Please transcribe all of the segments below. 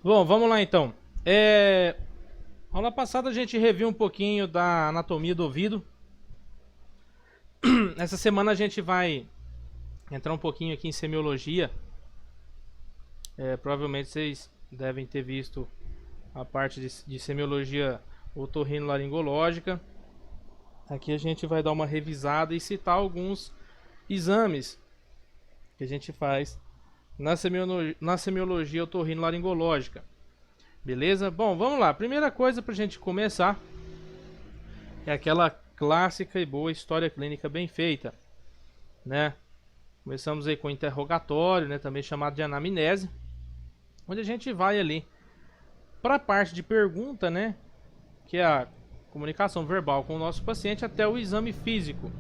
Bom, vamos lá então. Aula passada a gente reviu um pouquinho da anatomia do ouvido. Essa semana a gente vai entrar um pouquinho aqui em semiologia. Provavelmente vocês devem ter visto a parte de semiologia otorrinolaringológica. Aqui a gente vai dar uma revisada e citar alguns exames que a gente faz na semiologia otorrinolaringológica. Beleza? Bom, vamos lá. Primeira coisa pra gente começar é aquela clássica e boa história clínica bem feita, né? Começamos aí com interrogatório, né, também chamado de anamnese, onde a gente vai ali para a parte de pergunta, né, que é a comunicação verbal com o nosso paciente até o exame físico.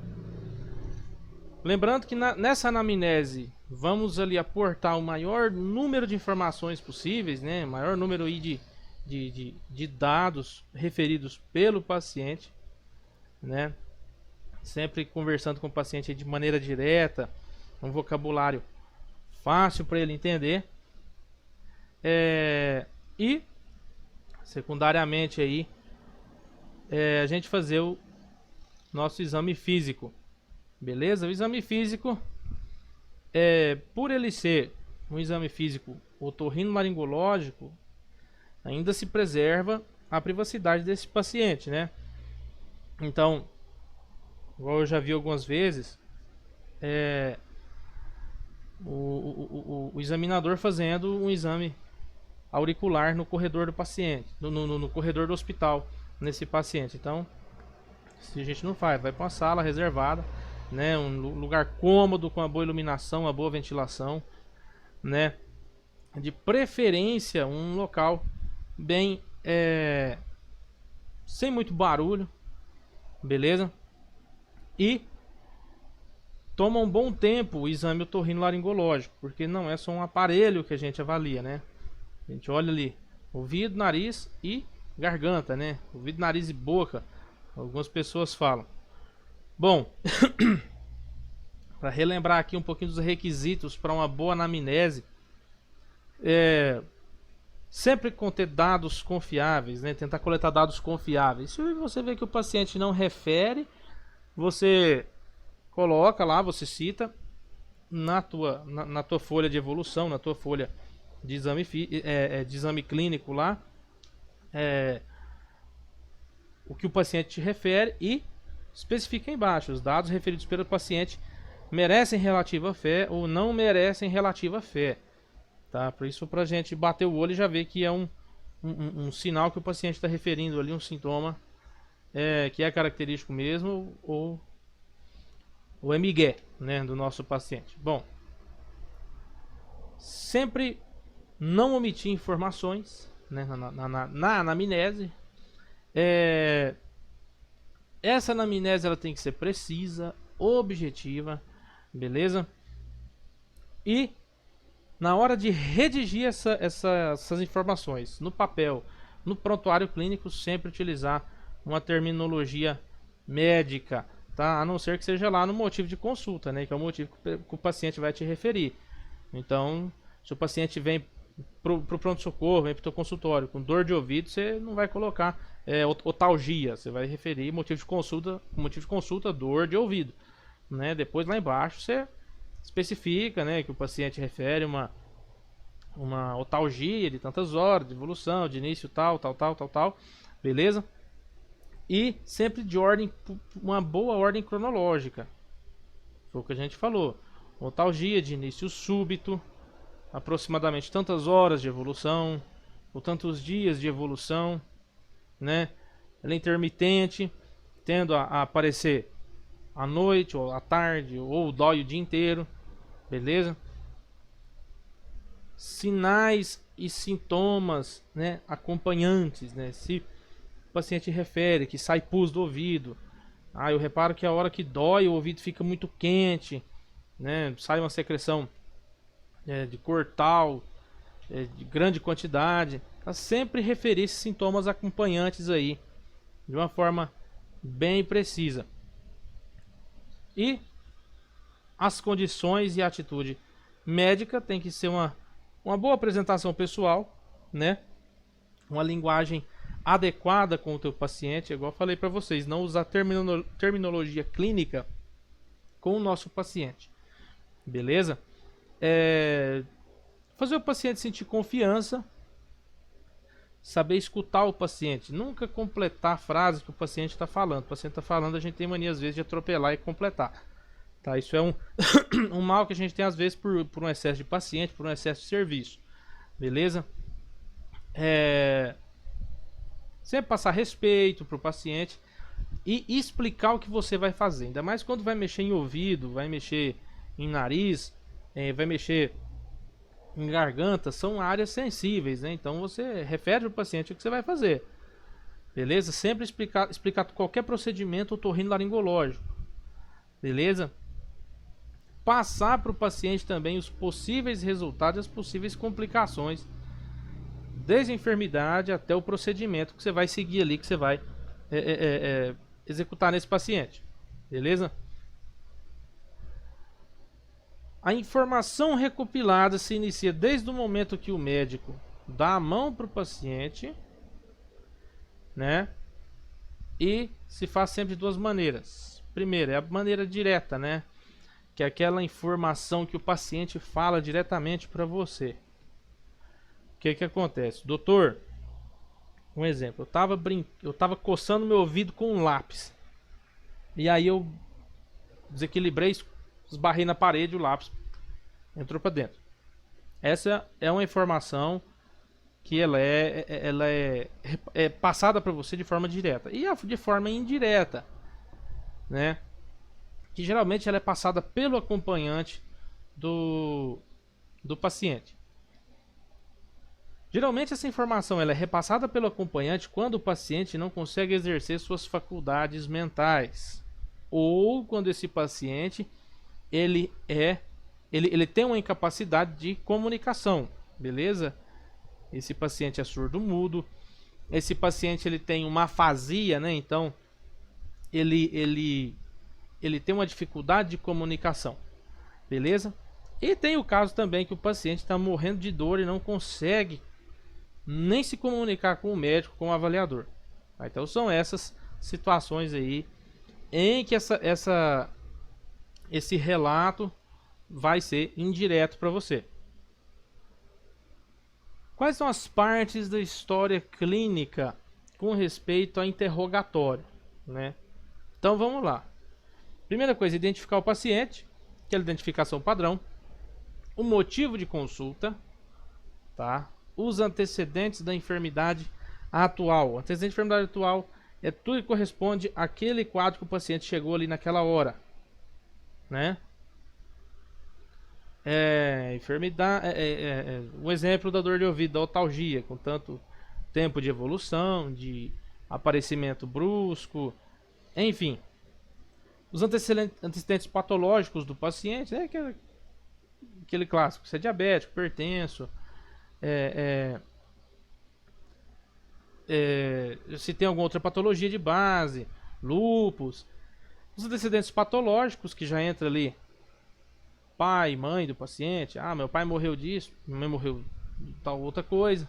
Lembrando que nessa anamnese vamos ali aportar o maior número de informações possíveis, né, maior número aí de dados referidos pelo paciente, né, sempre conversando com o paciente de maneira direta, um vocabulário fácil para ele entender, e secundariamente aí a gente fazer o nosso exame físico, beleza? O exame físico, por ele ser um exame físico otorrinolaringológico, ainda se preserva a privacidade desse paciente, né? Então, igual eu já vi algumas vezes, o examinador fazendo um exame auricular no corredor do paciente, no corredor do hospital, nesse paciente. Então, se a gente não faz, vai para uma sala reservada, né, um lugar cômodo, com uma boa iluminação, uma boa ventilação, né, de preferência um local bem sem muito barulho, beleza? E toma um bom tempo o exame otorrinolaringológico, porque não é só um aparelho que a gente avalia, né? A gente olha ali ouvido, nariz e garganta, né? Ouvido, nariz e boca, algumas pessoas falam. Bom, para relembrar aqui um pouquinho dos requisitos para uma boa anamnese, sempre conter dados confiáveis, né? Tentar coletar dados confiáveis. Se você vê que o paciente não refere, você coloca lá, você cita na tua folha de evolução, na tua folha de exame clínico lá, o que o paciente te refere e especifica embaixo: os dados referidos pelo paciente merecem relativa fé ou não merecem relativa fé, tá? Por isso, pra gente bater o olho e já ver que é um sinal que o paciente está referindo ali, um sintoma que é característico mesmo, ou é migué, né, do nosso paciente. Bom, sempre não omitir informações, né, na anamnese. Essa anamnese ela tem que ser precisa, objetiva, beleza? E na hora de redigir essas informações no papel, no prontuário clínico, sempre utilizar uma terminologia médica, tá? A não ser que seja lá no motivo de consulta, né? Que é o motivo que o paciente vai te referir. Então, se o paciente vem pro pronto-socorro, vem pro teu consultório com dor de ouvido, você não vai colocar otalgia, você vai referir motivo de consulta, dor de ouvido, né? Depois lá embaixo você especifica, né, que o paciente refere uma otalgia de tantas horas, de evolução, de início tal, beleza? E sempre de uma boa ordem cronológica. Foi o que a gente falou. Otalgia de início súbito, aproximadamente tantas horas de evolução, ou tantos dias de evolução, né? Ela é intermitente, tendo a aparecer à noite, ou à tarde, ou dói o dia inteiro, beleza? Sinais e sintomas, né, acompanhantes, né? Se o paciente refere que sai pus do ouvido, eu reparo que a hora que dói o ouvido fica muito quente, né? Sai uma secreção de cortal, de grande quantidade. Tá, sempre referir esses sintomas acompanhantes aí de uma forma bem precisa. E as condições e a atitude médica tem que ser uma boa apresentação pessoal, né? Uma linguagem adequada com o teu paciente, igual eu falei para vocês, não usar terminologia clínica com o nosso paciente, beleza? Fazer o paciente sentir confiança, saber escutar o paciente, nunca completar frases que o paciente está falando. O paciente está falando, a gente tem mania às vezes de atropelar e completar. Tá? Isso é um mal que a gente tem às vezes por um excesso de paciente, por um excesso de serviço, beleza? Sempre passar respeito para o paciente e explicar o que você vai fazer. Ainda mais quando vai mexer em ouvido, vai mexer em nariz, vai mexer em garganta, são áreas sensíveis, né? Então você refere ao paciente o que você vai fazer, beleza? Sempre explicar qualquer procedimento otorrinolaringológico, beleza? Passar para o paciente também os possíveis resultados e as possíveis complicações, desde a enfermidade até o procedimento que você vai seguir ali, que você vai executar nesse paciente, beleza? A informação recopilada se inicia desde o momento que o médico dá a mão para o paciente, né? E se faz sempre de duas maneiras. Primeiro, é a maneira direta, né? Que é aquela informação que o paciente fala diretamente para você. O que que acontece? Doutor, um exemplo, eu tava coçando meu ouvido com um lápis. E aí eu desequilibrei, esbarrei na parede, o lápis entrou para dentro. Essa é uma informação que ela é passada para você de forma direta. E de forma indireta, né? Que geralmente ela é passada pelo acompanhante do paciente. Geralmente essa informação ela é repassada pelo acompanhante quando o paciente não consegue exercer suas faculdades mentais, ou quando esse paciente ele tem uma incapacidade de comunicação, beleza? Esse paciente é surdo-mudo, esse paciente ele tem uma afasia, né? Então ele tem uma dificuldade de comunicação, beleza? E tem o caso também que o paciente está morrendo de dor e não consegue nem se comunicar com o médico, com o avaliador. Então são essas situações aí em que esse relato vai ser indireto para você. Quais são as partes da história clínica com respeito a interrogatório, né? Então vamos lá. Primeira coisa, identificar o paciente, aquela identificação padrão, o motivo de consulta, tá? Os antecedentes da enfermidade atual. O antecedente da enfermidade atual é tudo que corresponde àquele quadro que o paciente chegou ali naquela hora, né? Enfermidade, o exemplo da dor de ouvido, da otalgia, com tanto tempo de evolução, de aparecimento brusco, enfim. Os antecedentes patológicos do paciente, né? Aquele clássico, se é diabético, hipertenso, se tem alguma outra patologia de base, lúpus. Os antecedentes patológicos, que já entra ali pai, mãe do paciente. Ah, meu pai morreu disso, minha mãe morreu de tal outra coisa.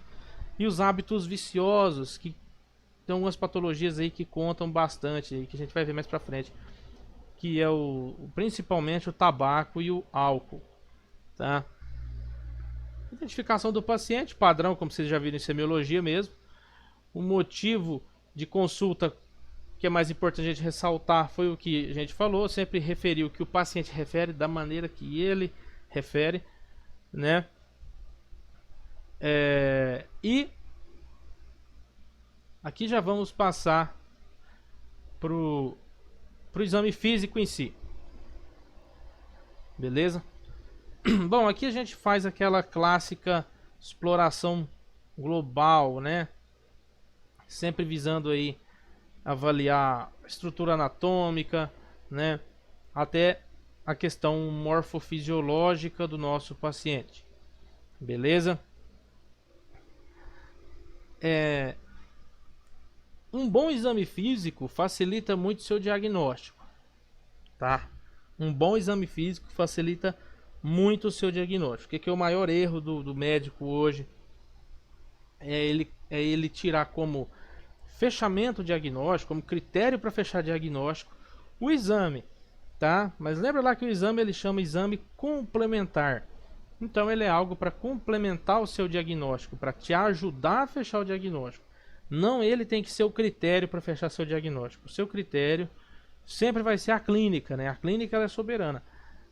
E os hábitos viciosos, que tem algumas patologias aí que contam bastante, aí, que a gente vai ver mais pra frente, que é principalmente o tabaco e o álcool, tá? Identificação do paciente, padrão, como vocês já viram em semiologia mesmo. O motivo de consulta, que é mais importante a gente ressaltar, foi o que a gente falou, sempre referir o que o paciente refere da maneira que ele refere, né? E aqui já vamos passar pro exame físico em si, beleza? Bom, aqui a gente faz aquela clássica exploração global, né? Sempre visando aí avaliar a estrutura anatômica, né? Até a questão morfofisiológica do nosso paciente, beleza? Um bom exame físico facilita muito o seu diagnóstico, tá? Um bom exame físico facilita muito o seu diagnóstico. O que é o maior erro do médico hoje? é ele tirar como fechamento diagnóstico, como critério para fechar diagnóstico, o exame, tá? Mas lembra lá que o exame ele chama exame complementar. Então ele é algo para complementar o seu diagnóstico, para te ajudar a fechar o diagnóstico. Não ele tem que ser o critério para fechar seu diagnóstico. O seu critério sempre vai ser a clínica, né? A clínica ela é soberana.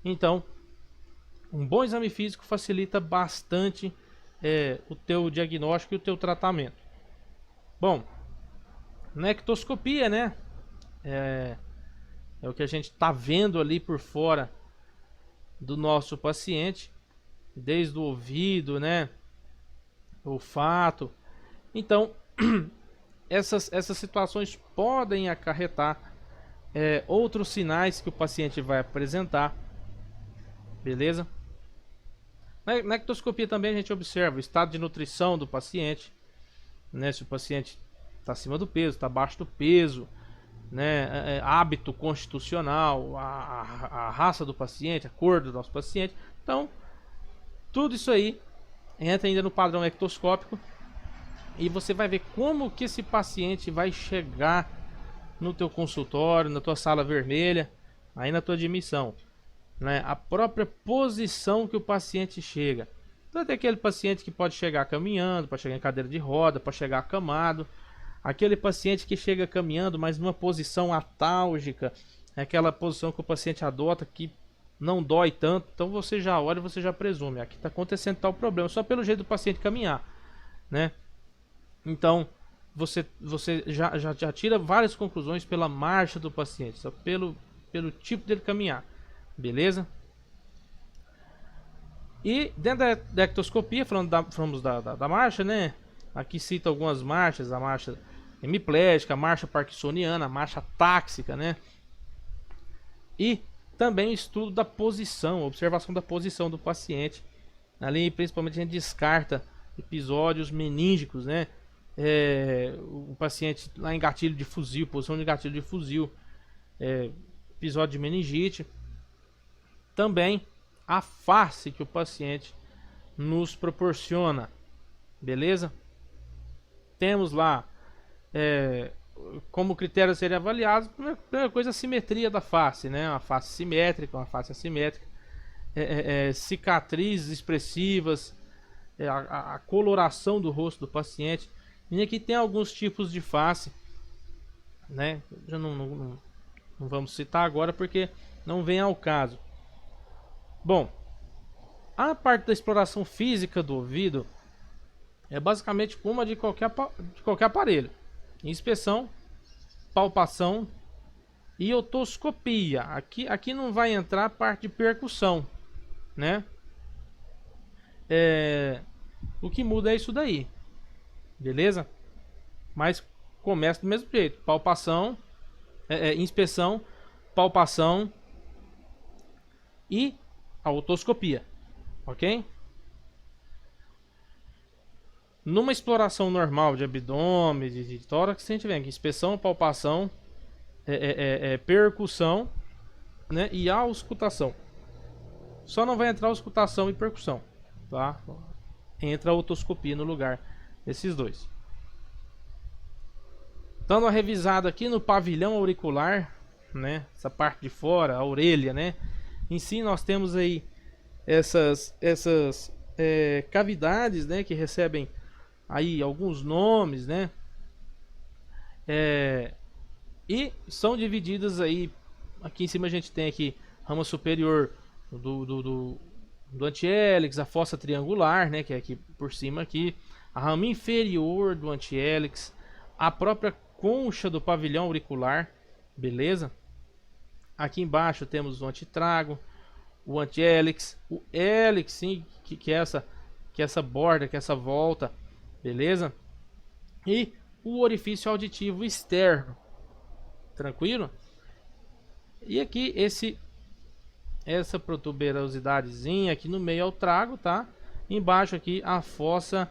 Então, um bom exame físico facilita bastante o teu diagnóstico e o teu tratamento. Bom, nectoscopia, né? É o que a gente está vendo ali por fora do nosso paciente, desde o ouvido, né? Olfato. Então, essas situações podem acarretar outros sinais que o paciente vai apresentar, beleza? Na ectoscopia também a gente observa o estado de nutrição do paciente, né? Se o paciente está acima do peso, está abaixo do peso, né? Hábito constitucional, a raça do paciente, a cor do nosso paciente. Então, tudo isso aí entra ainda no padrão ectoscópico e você vai ver como que esse paciente vai chegar no teu consultório, na tua sala vermelha, aí na tua admissão, né? A própria posição que o paciente chega. Então tem aquele paciente que pode chegar caminhando, pode chegar em cadeira de roda, pode chegar acamado. Aquele paciente que chega caminhando, mas numa posição atálgica, é aquela posição que o paciente adota que não dói tanto. Então você já olha e você já presume, aqui está acontecendo tal problema, só pelo jeito do paciente caminhar, né? Então você já tira várias conclusões pela marcha do paciente, só pelo tipo dele caminhar, beleza? E dentro da ectoscopia, falamos da marcha, né? Aqui cita algumas marchas, a marcha hemiplégica, a marcha parkinsoniana, a marcha táxica, né? E também o estudo da posição, a observação da posição do paciente. Ali principalmente a gente descarta episódios meningicos, né? O paciente lá em gatilho de fuzil, posição de gatilho de fuzil, episódio de meningite. Também a face que o paciente nos proporciona, beleza? Temos lá como critério a serem avaliados, primeira coisa, a simetria da face, né? Uma face simétrica, uma face assimétrica, cicatrizes expressivas, a coloração do rosto do paciente. E aqui tem alguns tipos de face, né? Já não vamos citar agora porque não vem ao caso. Bom, a parte da exploração física do ouvido é basicamente como a de qualquer aparelho: inspeção, palpação e otoscopia. Aqui não vai entrar a parte de percussão, né? O que muda é isso daí, beleza? Mas começa do mesmo jeito: palpação, inspeção, palpação e a otoscopia, ok? Numa exploração normal de abdômen, de tórax, a gente vem aqui: inspeção, palpação, percussão, né? E a auscultação. Só não vai entrar auscultação e percussão, tá? Entra a otoscopia no lugar desses dois. Dando uma revisada aqui no pavilhão auricular, né? Essa parte de fora, a orelha, né? Em si nós temos aí essas cavidades, né? Que recebem aí alguns nomes, né? E são divididas aí. Aqui em cima a gente tem aqui rama superior do antihélix, a fossa triangular, né? Que é aqui por cima aqui. A rama inferior do antihélix, a própria concha do pavilhão auricular, beleza? Aqui embaixo temos o antitrago, o antihélix, o hélix, sim, que é essa borda, que é essa volta, beleza? E o orifício auditivo externo, tranquilo? E aqui essa protuberosidadezinha aqui no meio é o trago, tá? Embaixo aqui a fossa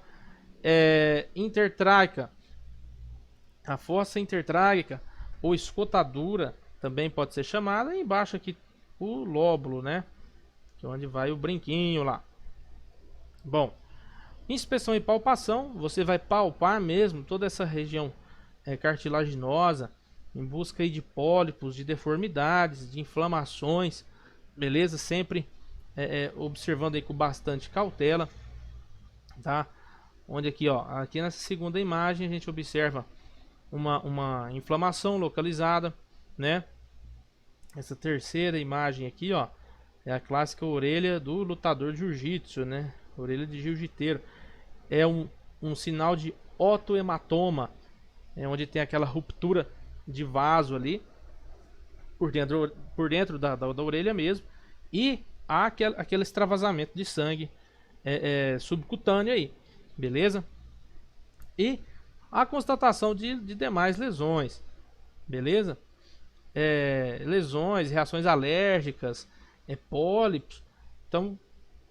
intertráquica. A fossa intertráquica ou escotadura também pode ser chamada. E embaixo aqui o lóbulo, né? Que é onde vai o brinquinho lá. Bom, Inspeção e palpação, você vai palpar mesmo toda essa região cartilaginosa, em busca aí de pólipos, de deformidades, de inflamações, beleza? Sempre observando aí com bastante cautela, tá? Onde aqui, ó, aqui nessa segunda imagem a gente observa uma inflamação localizada, né? Essa terceira imagem aqui, ó, é a clássica orelha do lutador de jiu-jitsu, né? Orelha de jiu-jiteiro. É um sinal de otohematoma, onde tem aquela ruptura de vaso ali por dentro da orelha mesmo, e há aquele extravasamento de sangue subcutâneo aí, beleza? E a constatação de demais lesões, beleza? Lesões, reações alérgicas, pólipos. Então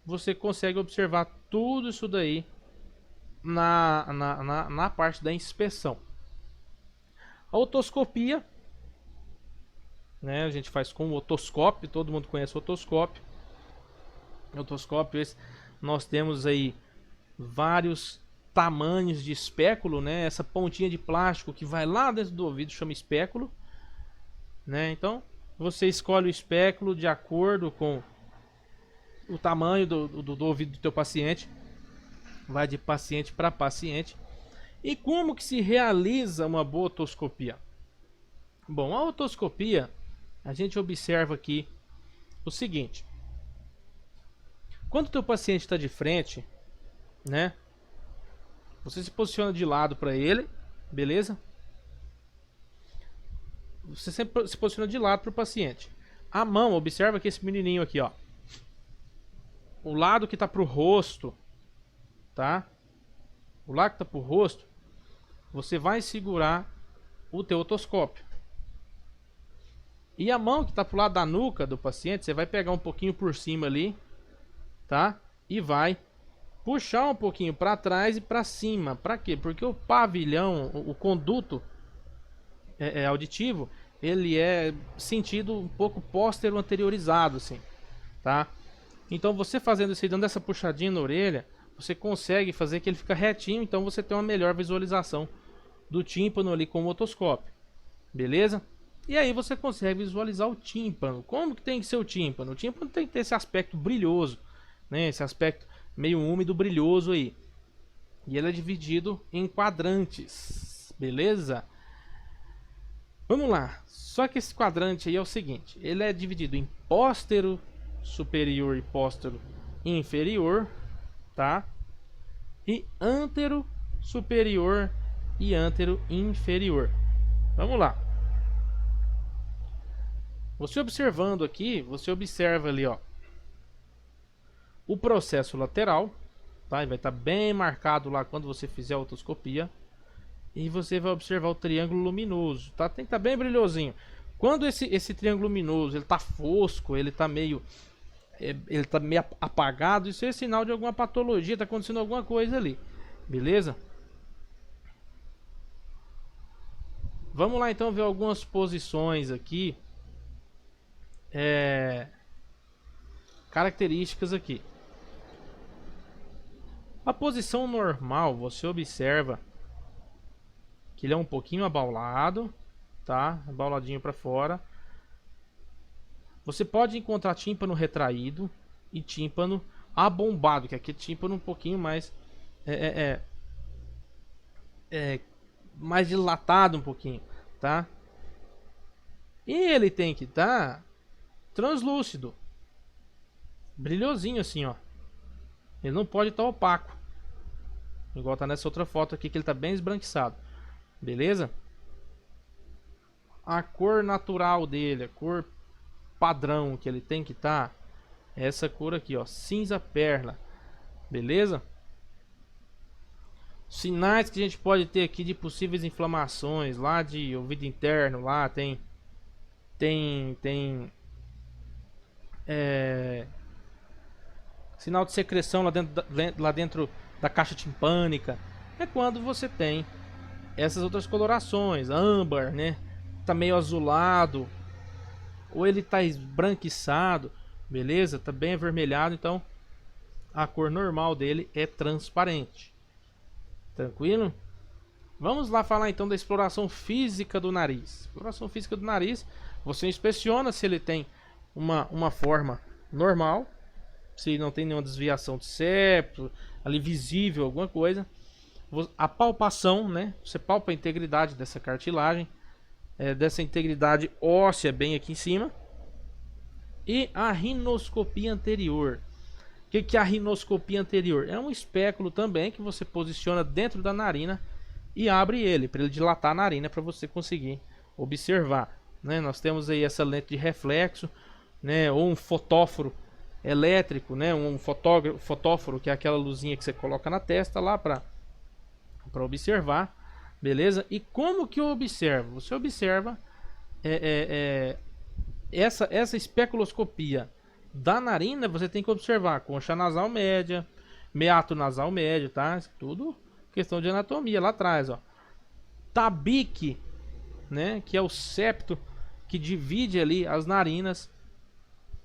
você consegue observar tudo isso daí na parte da inspeção. A otoscopia, né, a gente faz com o otoscópio, todo mundo conhece o otoscópio. Nós temos aí vários tamanhos de espéculo, né? Essa pontinha de plástico que vai lá dentro do ouvido chama espéculo, né? Então você escolhe o espéculo de acordo com o tamanho do ouvido do teu paciente, vai de paciente para paciente. E como que se realiza uma boa otoscopia? Bom, a otoscopia, a gente observa aqui o seguinte: quando o teu paciente está de frente, né, você se posiciona de lado para ele, beleza? Você sempre se posiciona de lado para o paciente. A mão, observa que esse menininho aqui, ó, o lado que está para o rosto, tá? O lado que está para o rosto, você vai segurar o teu otoscópio. E a mão que está pro lado da nuca do paciente, você vai pegar um pouquinho por cima ali, tá? E vai puxar um pouquinho para trás e para cima. Para quê? Porque o pavilhão, o conduto auditivo, ele é sentido um pouco póstero anteriorizado, assim, tá? Então você fazendo isso aí, dando essa puxadinha na orelha, você consegue fazer que ele fica retinho, então você tem uma melhor visualização do tímpano ali com o otoscópio, beleza? E aí você consegue visualizar o tímpano. Como que tem que ser o tímpano? O tímpano tem que ter esse aspecto brilhoso, né? Esse aspecto meio úmido, brilhoso aí. E ele é dividido em quadrantes, beleza? Vamos lá. Só que esse quadrante aí é o seguinte: ele é dividido em póstero superior e póstero inferior, tá? E antero superior e antero inferior. Vamos lá. Você observando aqui, você observa ali, ó, o processo lateral, tá? E vai estar bem marcado lá quando você fizer a otoscopia. E você vai observar o triângulo luminoso, tá? Tem que estar bem brilhosinho. Quando esse triângulo luminoso, ele tá fosco, ele tá meio apagado, isso é sinal de alguma patologia, tá acontecendo alguma coisa ali, beleza? Vamos lá então ver algumas posições aqui, características aqui. A posição normal, você observa que ele é um pouquinho abaulado, tá? Abauladinho para fora. Você pode encontrar tímpano retraído e tímpano abombado, que aqui é tímpano um pouquinho mais mais dilatado um pouquinho, tá? E ele tem que estar translúcido, brilhosinho assim, ó. Ele não pode estar opaco, igual tá nessa outra foto aqui que ele tá bem esbranquiçado, beleza? A cor natural dele, a cor padrão que ele tem que estar, é essa cor aqui, ó, cinza perla, beleza? Sinais que a gente pode ter aqui de possíveis inflamações lá de ouvido interno, lá tem sinal de secreção lá dentro da caixa timpânica. É quando você tem essas outras colorações, âmbar, né? Tá meio azulado, ou ele tá esbranquiçado, beleza? Tá bem avermelhado, então A cor normal dele é transparente. Tranquilo? Vamos lá falar então da exploração física do nariz. Exploração física do nariz, você inspeciona se ele tem uma forma normal, se não tem nenhuma desviação de septo, ali visível, alguma coisa. A palpação, né? Você palpa a integridade dessa cartilagem, dessa integridade óssea bem aqui em cima. E a rinoscopia anterior. O que é a rinoscopia anterior? É um espéculo também que você posiciona dentro da narina e abre ele, para ele dilatar a narina para você conseguir observar, né? Nós temos aí essa lente de reflexo, né? Ou um fotóforo elétrico, né? Um fotóforo, que é aquela luzinha que você coloca na testa lá para observar, beleza? E como que eu observo? Você observa essa especuloscopia da narina. Você tem que observar a concha nasal média, meato nasal médio, tá? Tudo questão de anatomia lá atrás, ó. Tabique, né? Que é o septo que divide ali as narinas.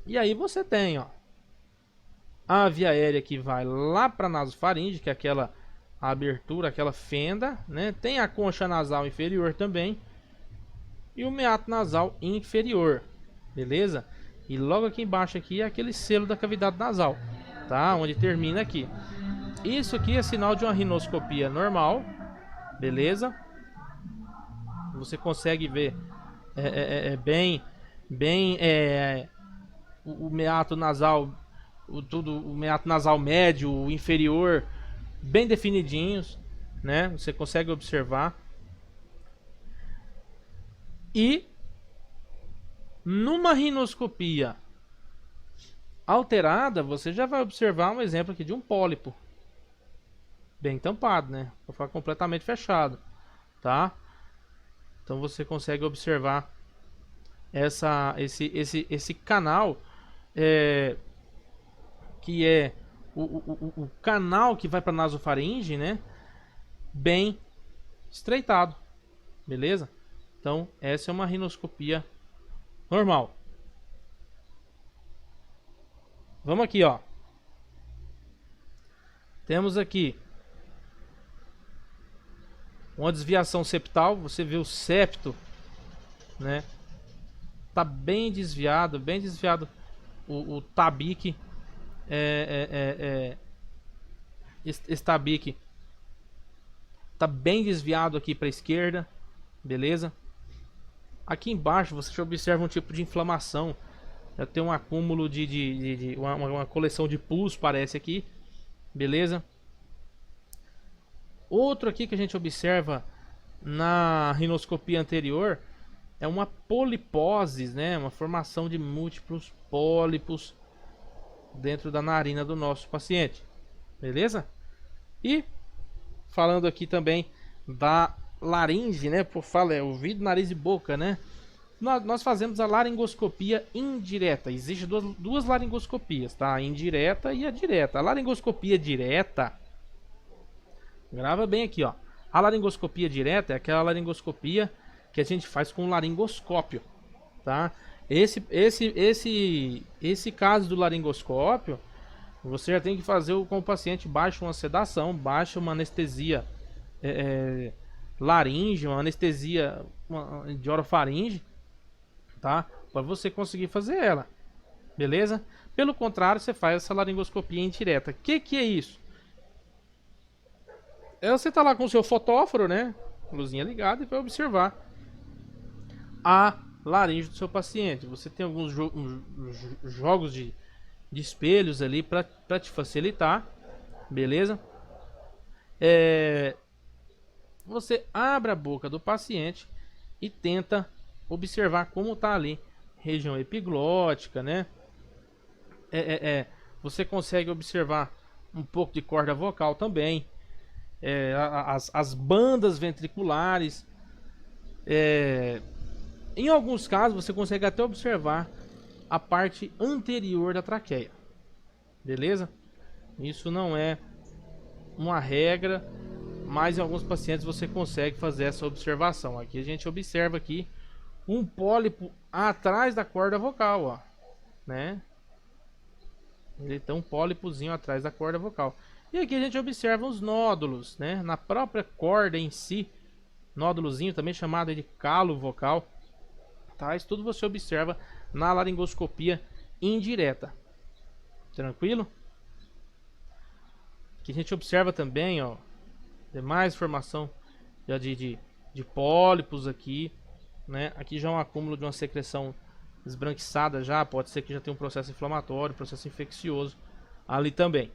E aí você tem, ó, a via aérea que vai lá para nasofaringe, que é aquela abertura, aquela fenda, né? Tem a concha nasal inferior também e o meato nasal inferior, beleza? E logo aqui embaixo aqui é aquele selo da cavidade nasal, tá? Onde termina aqui. Isso aqui é sinal de uma rinoscopia normal, beleza? Você consegue ver bem o meato nasal, o meato nasal médio, o inferior, bem definidinhos, né? Você consegue observar. E numa rinoscopia alterada, você já vai observar um exemplo aqui de um pólipo bem tampado, né? Vai ficar completamente fechado, tá? Então você consegue observar esse canal, que é o canal que vai para nasofaringe, né? Bem estreitado, beleza? Então essa é uma rinoscopia normal. Vamos aqui, ó. Temos aqui uma desviação septal. Você vê o septo, né? Tá bem desviado, o tabique. Esse tabique tá bem desviado aqui para a esquerda, beleza? Aqui embaixo você já observa um tipo de inflamação. Já tem um acúmulo de uma coleção de pus, parece aqui, beleza? Outro aqui que a gente observa na rinoscopia anterior é uma polipose, né? Uma formação de múltiplos pólipos dentro da narina do nosso paciente, beleza? E falando aqui também da laringe, né? Por falar, ouvido, nariz e boca, né? Nós fazemos a laringoscopia indireta. Existem duas laringoscopias, tá? A indireta e a direta. A laringoscopia direta, grava bem aqui, ó. A laringoscopia direta é aquela laringoscopia que a gente faz com o laringoscópio, tá? Esse caso do laringoscópio, você já tem que fazer com o paciente baixa uma sedação, baixa uma anestesia laringe, uma anestesia de orofaringe, tá? Para você conseguir fazer ela, beleza? Pelo contrário, você faz essa laringoscopia indireta. O que é isso? Você tá lá com o seu fotóforo, né? Luzinha ligada, e vai observar a laringe do seu paciente. Você tem alguns jogos de espelhos ali para te facilitar, beleza? Você abre a boca do paciente e tenta observar como tá ali região epiglótica, né? Você consegue observar um pouco de corda vocal também, as bandas ventriculares. Em alguns casos você consegue até observar a parte anterior da traqueia, beleza? Isso não é uma regra, mas em alguns pacientes você consegue fazer essa observação. Aqui a gente observa aqui um pólipo atrás da corda vocal, ó, né? Ele tem um pólipozinho atrás da corda vocal. E aqui a gente observa os nódulos, né? Na própria corda em si, nódulozinho também chamado de calo vocal. Tá? Isso tudo você observa na laringoscopia indireta. Tranquilo? Aqui a gente observa também, ó, demais formação já de pólipos aqui, né? Aqui já é um acúmulo de uma secreção esbranquiçada já, pode ser que já tenha um processo inflamatório, processo infeccioso ali também.